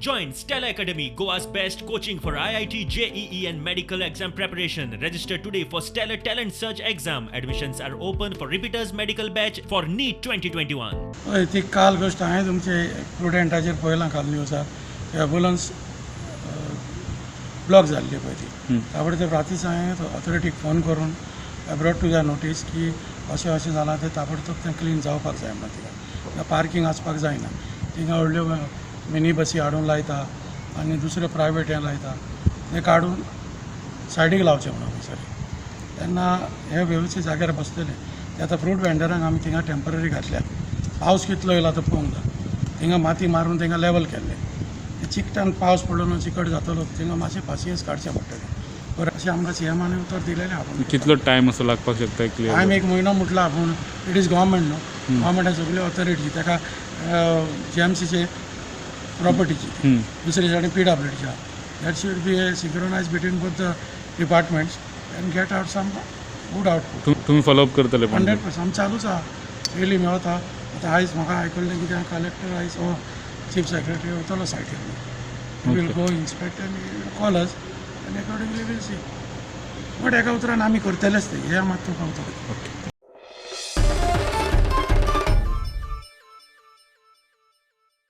Join Stella Academy, Goa's best coaching for IIT, JEE and medical exam preparation. Register today for Stellar Talent Search exam. Admissions are open for repeaters medical batch for NEET 2021. हय ती काल गोष्ट हांवें तुमचे प्रुडंटाचेर पळयलां काल न्यूजार ambulance block जाल्ली पळय ती ताबडतोब रातीच हांवें ऑथॉरिटीक फोन करून I brought to their notice की अशें जालां तें ताबडतोब तें क्लीन जावपाक जाय म्हणून तिका पार्किंग आसपाक जायना थिंगा व्हडल्यो मिनी बसी हाडून लायता आनी दुसरे प्रायवेट हें लायता तें काडून सायडीक लावचें म्हणून सर तेन्ना हे वेवस्थीत जाग्यार बसलेले ते आतां फ्रूट वेंडरांक आमी थिंगा टेम्पररी घातल्या पावस कितलो येयला तो पळोवंक जाय थिंगा माती मारून थिंगा लेवल केल्ले ते चिकटान पावस पडलो न्हू चिकट जातलो थिंगा मातशें पासियेंस काडचें पडटलें बरें अशें आमकां सीएमान उतर दिलेलें आपूण कितलो टायम असो लागपाक शकता क्लियर टायम एक म्हयनो म्हटला पूण इट इज गव्हर्मेंट न्हू गव्हर्मेंटान सगळी ऑथॉरिटी ताका जीएमसीचे प्रॉपर्टीची दुसरे सायडीन PWDच्या that should be a synchronize between both the departments and get out some good output तुम्ही फॉलोअप करतले 100% आमी चालूच आहा डेली मेळता आतां आयज म्हाका आयकल्लें कितें कलेक्टर आयज हो चीफ सेक्रेटरी वयतलो सायटीर will go inspect and call us and accordingly will see but एका उतरान आमी करतलेच ते हे मात तुका उतर